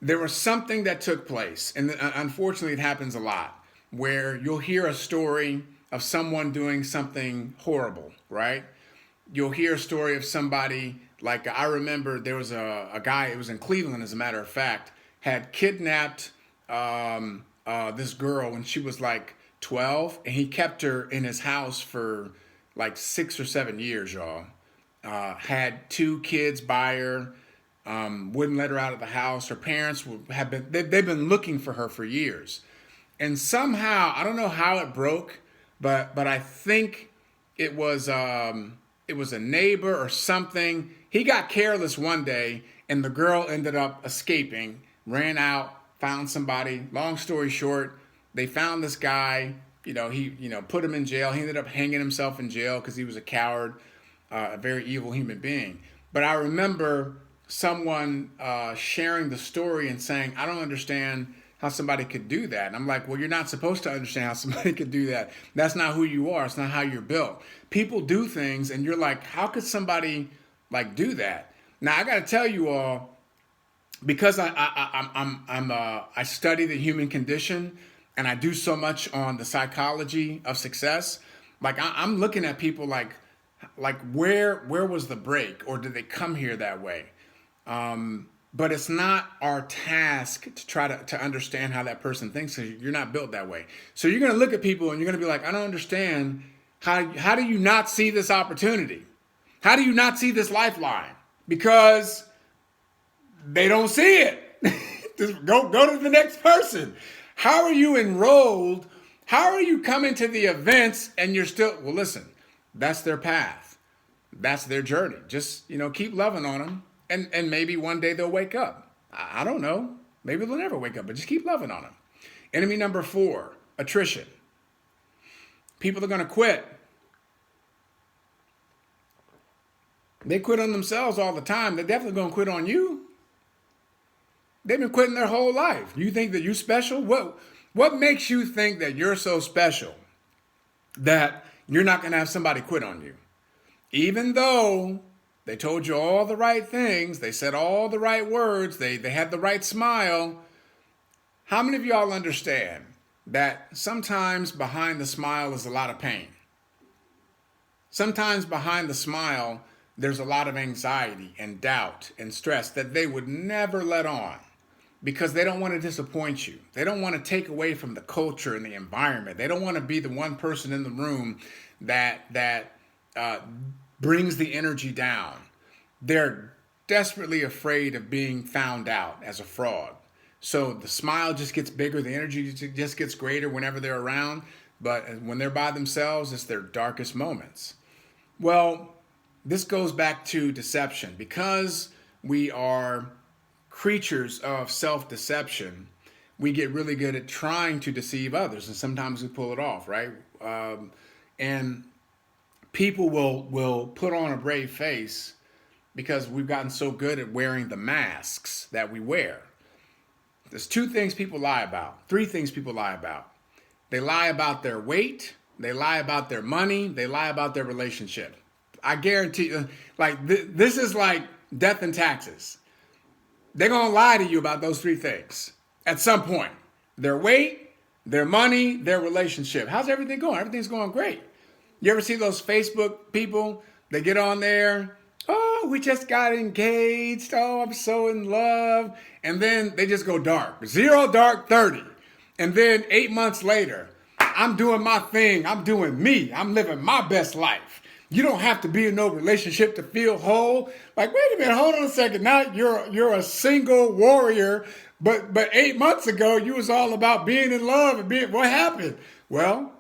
there was something that took place, and unfortunately it happens a lot, where you'll hear a story of someone doing something horrible, right? You'll hear a story of somebody, like I remember there was a guy, it was in Cleveland as a matter of fact, had kidnapped this girl when she was like 12, and he kept her in his house for like 6 or 7 years, y'all. Had 2 kids by her, wouldn't let her out of the house. Her parents they've been looking for her for years. And somehow, I don't know how it broke, but I think it was a neighbor or something. He got careless one day, and the girl ended up escaping, ran out, found somebody. Long story short, they found this guy. He put him in jail. He ended up hanging himself in jail because he was a coward, a very evil human being. But I remember someone sharing the story and saying, I don't understand how somebody could do that. And I'm like, well, you're not supposed to understand how somebody could do that. That's not who you are. It's not how you're built. People do things, and you're like, how could somebody like do that? Now, I got to tell you all, because I study the human condition, and I do so much on the psychology of success. Like I'm looking at people like where was the break, or did they come here that way? But it's not our task to try to understand how that person thinks, because you're not built that way. So you're going to look at people and you're going to be like, I don't understand. How do you not see this opportunity? How do you not see this lifeline? Because they don't see it. Just go to the next person. How are you enrolled? How are you coming to the events and you're still, well, listen, that's their path. That's their journey. Just, keep loving on them. And maybe one day they'll wake up. I don't know. Maybe they'll never wake up, but just keep loving on them. Enemy number 4, attrition. People are going to quit. They quit on themselves all the time. They're definitely going to quit on you. They've been quitting their whole life. You think that you're special? What makes you think that you're so special that you're not going to have somebody quit on you? Even though they told you all the right things, they said all the right words, they had the right smile. How many of y'all understand that sometimes behind the smile is a lot of pain? Sometimes behind the smile, there's a lot of anxiety and doubt and stress that they would never let on, because they don't want to disappoint you. They don't want to take away from the culture and the environment. They don't want to be the one person in the room that brings the energy down. They're desperately afraid of being found out as a fraud. So the smile just gets bigger, the energy just gets greater whenever they're around. But when they're by themselves, it's their darkest moments. Well, this goes back to deception. Because we are creatures of self-deception, we get really good at trying to deceive others, and sometimes we pull it off, right? And people will put on a brave face because we've gotten so good at wearing the masks that we wear. There's 2 things people lie about, 3 things people lie about. They lie about their weight. They lie about their money. They lie about their relationship. I guarantee you, this is like death and taxes. They're going to lie to you about those three things at some point. Their weight, their money, their relationship. How's everything going? Everything's going great. You ever see those Facebook people? They get on there. Oh, we just got engaged. Oh, I'm so in love. And then they just go dark. 0 dark 30. And then 8 months later, I'm doing my thing. I'm doing me. I'm living my best life. You don't have to be in no relationship to feel whole. Like, wait a minute, hold on a second. Now you're a single warrior, but 8 months ago you was all about being in love and being. What happened? Well,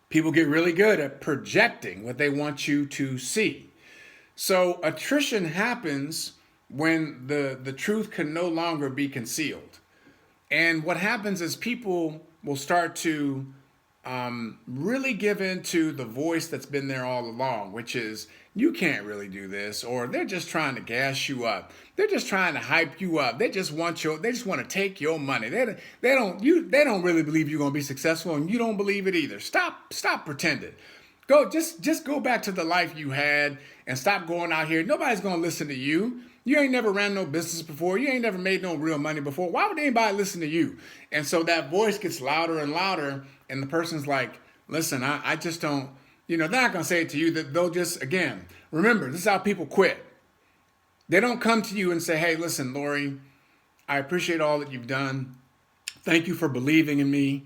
people get really good at projecting what they want you to see. So attrition happens when the truth can no longer be concealed. And what happens is people will start to really give into the voice that's been there all along, which is, you can't really do this, or they're just trying to gas you up. They're just trying to hype you up. They just want to take your money. They don't really believe you're going to be successful, and you don't believe it either. Stop pretending. Just go back to the life you had and stop going out here. Nobody's going to listen to you. You ain't never ran no business before. You ain't never made no real money before. Why would anybody listen to you? And so that voice gets louder and louder, and the person's like, listen, I just don't, they're not going to say it to you. That they'll just, again, remember, this is how people quit. They don't come to you and say, hey, listen, Lori, I appreciate all that you've done. Thank you for believing in me.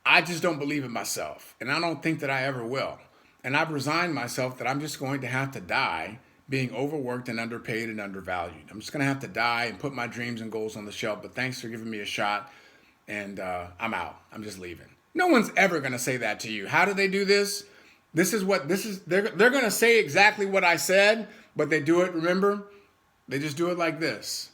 I just don't believe in myself, and I don't think that I ever will. And I've resigned myself that I'm just going to have to die being overworked and underpaid and undervalued. I'm just going to have to die and put my dreams and goals on the shelf, but thanks for giving me a shot, and I'm out. I'm just leaving. No one's ever going to say that to you. How do they do this? They're going to say exactly what I said, but they do it, remember? They just do it like this.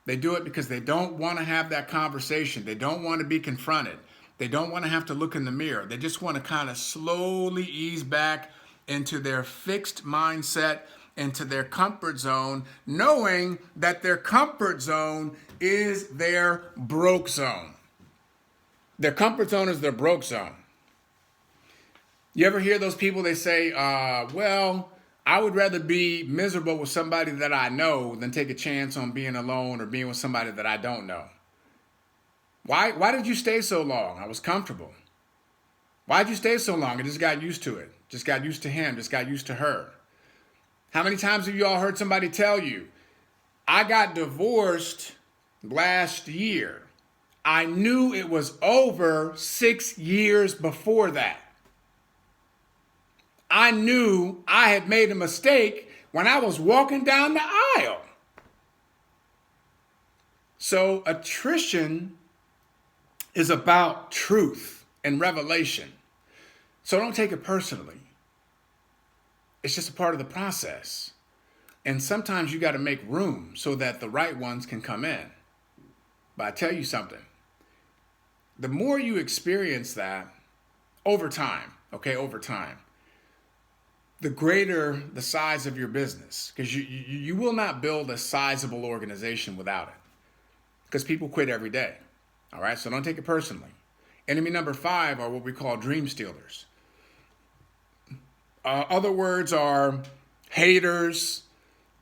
They do it because they don't want to have that conversation. They don't want to be confronted. They don't want to have to look in the mirror. They just want to kind of slowly ease back into their fixed mindset, into their comfort zone, knowing that their comfort zone is their broke zone. Their comfort zone is their broke zone. You ever hear those people, they say, well, I would rather be miserable with somebody that I know than take a chance on being alone or being with somebody that I don't know. Why did you stay so long? I was comfortable. Why did you stay so long? I just got used to it. Just got used to him. Just got used to her. How many times have you all heard somebody tell you, I got divorced last year. I knew it was over 6 years before that. I knew I had made a mistake when I was walking down the aisle. So attrition is about truth and revelation. So don't take it personally. It's just a part of the process. And sometimes you got to make room so that the right ones can come in. But I tell you something, the more you experience that over time, the greater the size of your business, because you will not build a sizable organization without it, because people quit every day. All right, so don't take it personally. Enemy number 5 are what we call dream stealers. Other words are haters,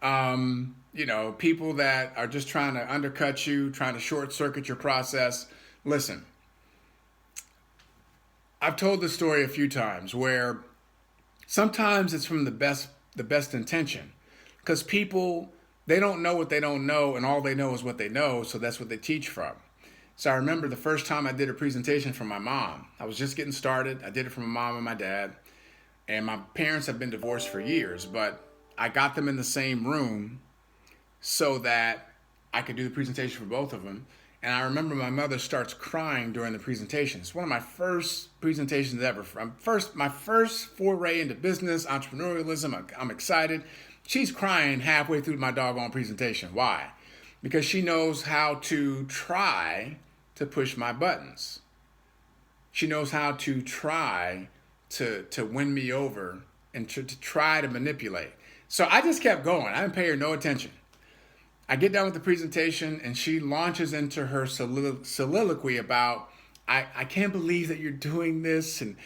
people that are just trying to undercut you, trying to short circuit your process. Listen, I've told this story a few times where sometimes it's from the best intention, because people, they don't know what they don't know, and all they know is what they know, so that's what they teach from. So I remember the first time I did a presentation for my mom. I was just getting started. I did it for my mom and my dad. And my parents have been divorced for years, but I got them in the same room so that I could do the presentation for both of them. And I remember my mother starts crying during the presentation. It's one of my first presentations ever. My first foray into business, entrepreneurialism. I'm excited. She's crying halfway through my doggone presentation. Why? Because she knows how to try to push my buttons. She knows how to try to win me over and to try to manipulate. So I just kept going. I didn't pay her no attention. I get done with the presentation and she launches into her soliloquy about I can't believe that you're doing this, and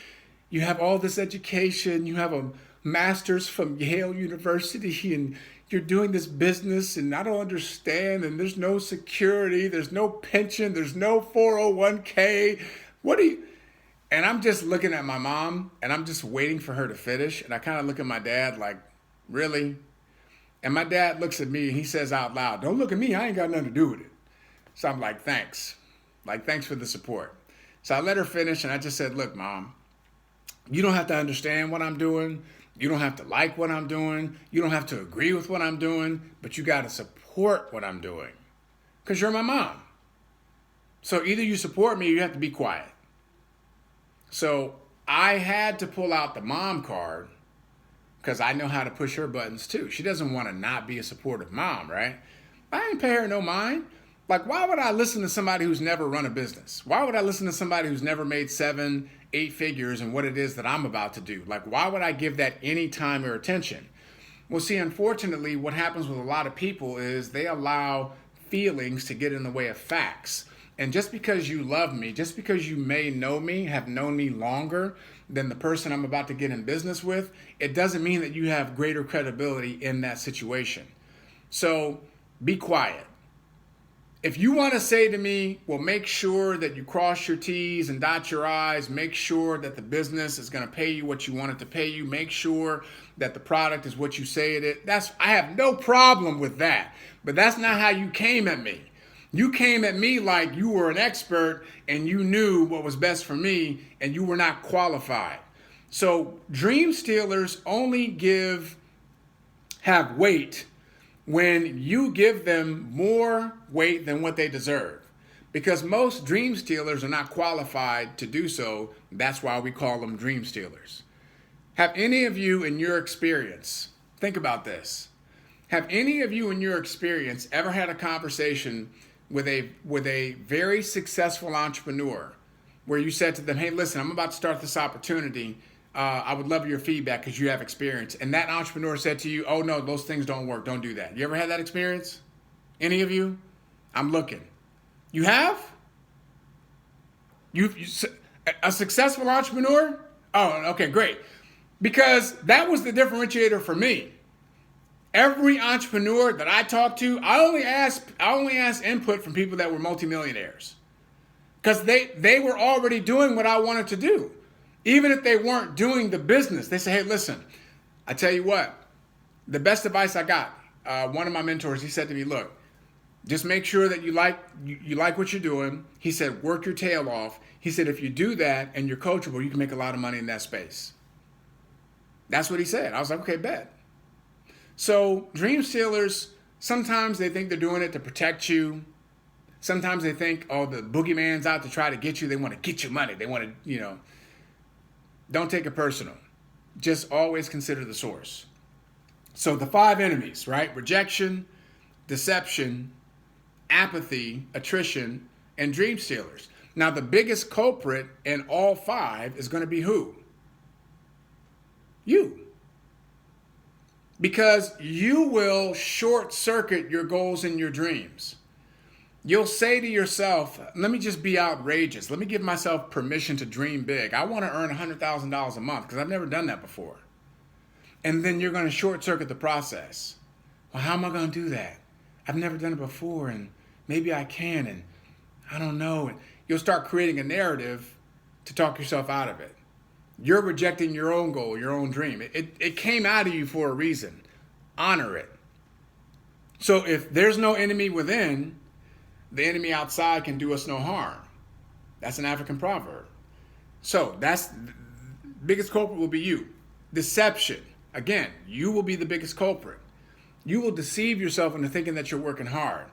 you have all this education, you have a master's from Yale University, and you're doing this business, and I don't understand, and there's no security, there's no pension, there's no 401k. What do you... And I'm just looking at my mom, and I'm just waiting for her to finish, and I kind of look at my dad like, really? And my dad looks at me, and he says out loud, don't look at me, I ain't got nothing to do with it. So I'm like, thanks. Like, thanks for the support. So I let her finish, and I just said, look, Mom, you don't have to understand what I'm doing. You don't have to like what I'm doing. You don't have to agree with what I'm doing, but you got to support what I'm doing because you're my mom. So either you support me or you have to be quiet. So I had to pull out the mom card because I know how to push her buttons too. She doesn't want to not be a supportive mom, right? I ain't pay her no mind. Like, why would I listen to somebody who's never run a business? Why would I listen to somebody who's never made 7, 8 figures and what it is that I'm about to do? Like, why would I give that any time or attention? Well, see, unfortunately, what happens with a lot of people is they allow feelings to get in the way of facts. And just because you love me, just because you may know me, have known me longer than the person I'm about to get in business with, it doesn't mean that you have greater credibility in that situation. So be quiet. If you want to say to me, well, make sure that you cross your T's and dot your I's, make sure that the business is going to pay you what you want it to pay you, make sure that the product is what you say it is, I have no problem with that. But that's not how you came at me. You came at me like you were an expert and you knew what was best for me and you were not qualified. So dream stealers only have weight when you give them more weight than what they deserve. Because most dream stealers are not qualified to do so. That's why we call them dream stealers. Have any of you in your experience, think about this, have any of you in your experience ever had a conversation with a very successful entrepreneur where you said to them, hey, listen, I'm about to start this opportunity. I would love your feedback because you have experience. And that entrepreneur said to you, oh, no, those things don't work. Don't do that. You ever had that experience? Any of you? I'm looking. You have? You a successful entrepreneur? Oh, okay, great. Because that was the differentiator for me. Every entrepreneur that I talked to, I only asked input from people that were multimillionaires. Because they were already doing what I wanted to do. Even if they weren't doing the business, they say, hey, listen, I tell you what, the best advice I got, one of my mentors, he said to me, look, just make sure that you like what you're doing. He said, work your tail off. He said, if you do that and you're coachable, you can make a lot of money in that space. That's what he said. I was like, okay, bet. So dream stealers, sometimes they think they're doing it to protect you. Sometimes they think, oh, the boogeyman's out to try to get you. They want to get your money. They want to, don't take it personal. Just always consider the source. So the 5 enemies, right? Rejection, deception, apathy, attrition, and dream stealers. Now, the biggest culprit in all 5 is going to be who? You. Because you will short circuit your goals and your dreams. You'll say to yourself, let me just be outrageous. Let me give myself permission to dream big. I want to earn $100,000 a month because I've never done that before. And then you're going to short circuit the process. Well, how am I going to do that? I've never done it before and maybe I can and I don't know. And you'll start creating a narrative to talk yourself out of it. You're rejecting your own goal, your own dream. It came out of you for a reason. Honor it. So if there's no enemy within, the enemy outside can do us no harm. That's an African proverb. So that's the biggest culprit will be you. Deception. Again, you will be the biggest culprit. You will deceive yourself into thinking that you're working hard.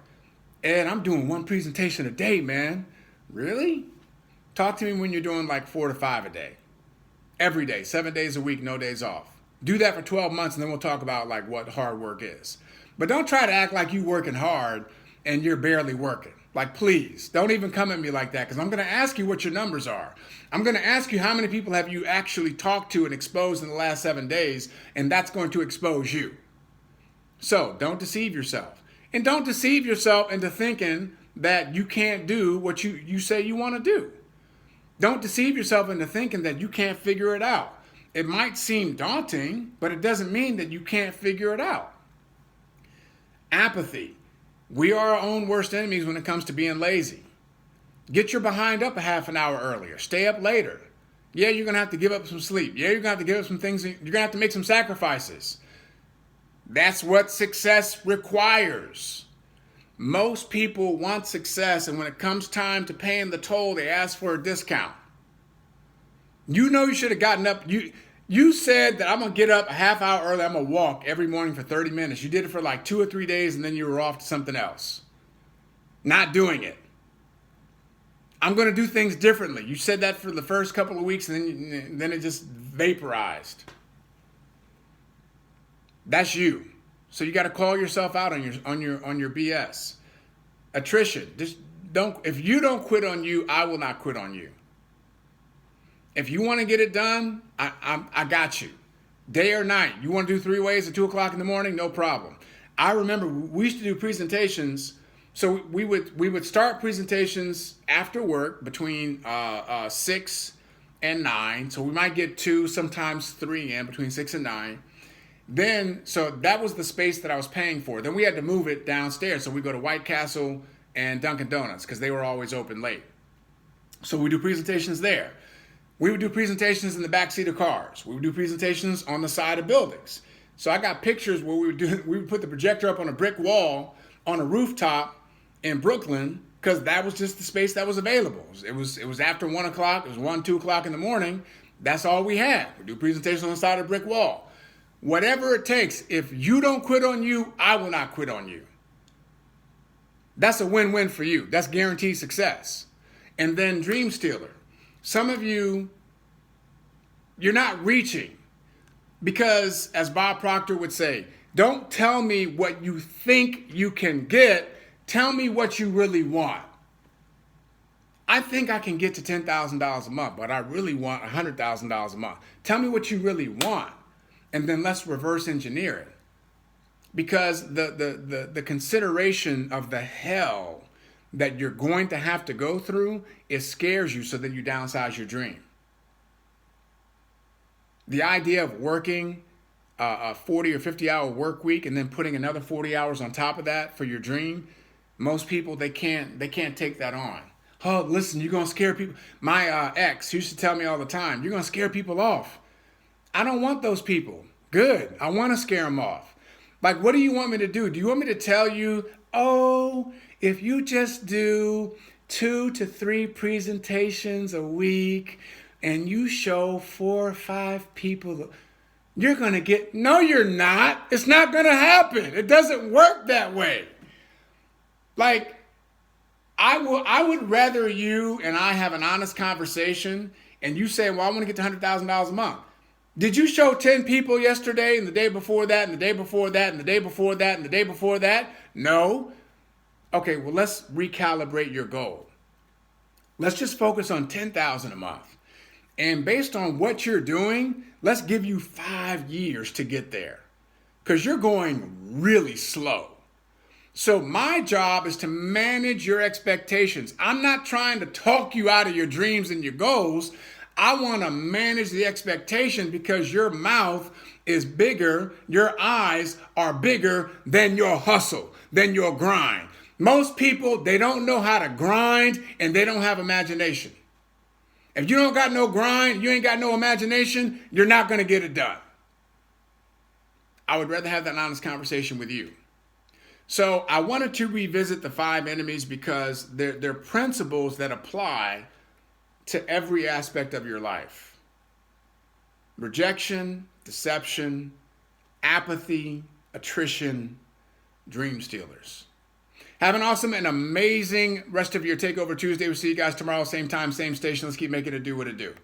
Ed, I'm doing 1 presentation a day, man. Really? Talk to me when you're doing like 4 to 5 a day. Every day, 7 days a week, no days off. Do that for 12 months and then we'll talk about like what hard work is. But don't try to act like you're working hard and you're barely working. Like, please, don't even come at me like that because I'm going to ask you what your numbers are. I'm going to ask you how many people have you actually talked to and exposed in the last 7 days, and that's going to expose you. So don't deceive yourself. And don't deceive yourself into thinking that you can't do what you say you want to do. Don't deceive yourself into thinking that you can't figure it out. It might seem daunting, but it doesn't mean that you can't figure it out. Apathy. We are our own worst enemies when it comes to being lazy. Get your behind up a half an hour earlier. Stay up later. Yeah, you're going to have to give up some sleep. Yeah, you're going to have to give up some things. You're going to have to make some sacrifices. That's what success requires. Most people want success, and when it comes time to paying the toll, they ask for a discount. You know you should have gotten up. You said that I'm going to get up a half hour early. I'm going to walk every morning for 30 minutes. You did it for like 2 or 3 days, and then you were off to something else. Not doing it. I'm going to do things differently. You said that for the first couple of weeks, and then it just vaporized. That's you. So you got to call yourself out on your BS. Attrition. Just don't. If you don't quit on you, I will not quit on you. If you want to get it done, I got you. Day or night. You want to do 3 ways at 2 o'clock in the morning? No problem. I remember we used to do presentations. So we would start presentations after work between 6 and 9. So we might get 2, sometimes 3 in between 6 and 9. Then, so that was the space that I was paying for. Then we had to move it downstairs. So we go to White Castle and Dunkin' Donuts because they were always open late. So we do presentations there. We would do presentations in the backseat of cars. We would do presentations on the side of buildings. So I got pictures where we would put the projector up on a brick wall on a rooftop in Brooklyn because that was just the space that was available. It was after 1 o'clock. It was 1, 2 o'clock in the morning. That's all we had. We do presentations on the side of a brick wall. Whatever it takes. If you don't quit on you, I will not quit on you. That's a win-win for you. That's guaranteed success. And then Dream Stealer. Some of you, you're not reaching because, as Bob Proctor would say, don't tell me what you think you can get. Tell me what you really want. I think I can get to $10,000 a month, but I really want $100,000 a month. Tell me what you really want, and then let's reverse engineer it. Because the consideration of the hell that you're going to have to go through, it scares you so that you downsize your dream. The idea of working a 40 or 50 hour work week and then putting another 40 hours on top of that for your dream, most people, they can't take that on. Oh, listen, you're going to scare people. My ex used to tell me all the time, you're going to scare people off. I don't want those people. Good. I want to scare them off. Like, what do you want me to do? Do you want me to tell you, oh, if you just do 2 to 3 presentations a week and you show 4 or 5 people, you're going to get, no, you're not. It's not going to happen. It doesn't work that way. Like, I would rather you and I have an honest conversation and you say, well, I want to get to $100,000 a month. Did you show 10 people yesterday and the day before that and the day before that and the day before that and the day before that? No. Okay, well, let's recalibrate your goal. Let's just focus on $10,000 a month. And based on what you're doing, let's give you 5 years to get there because you're going really slow. So my job is to manage your expectations. I'm not trying to talk you out of your dreams and your goals. I want to manage the expectation because your mouth is bigger, your eyes are bigger than your hustle, than your grind. Most people, they don't know how to grind and they don't have imagination. If you don't got no grind, you ain't got no imagination, you're not going to get it done. I would rather have that honest conversation with you. So I wanted to revisit the 5 enemies because they're principles that apply to every aspect of your life. Rejection, deception, apathy, attrition, dream stealers. Have an awesome and amazing rest of your Takeover Tuesday. We'll see you guys tomorrow, same time, same station. Let's keep making it do what it do.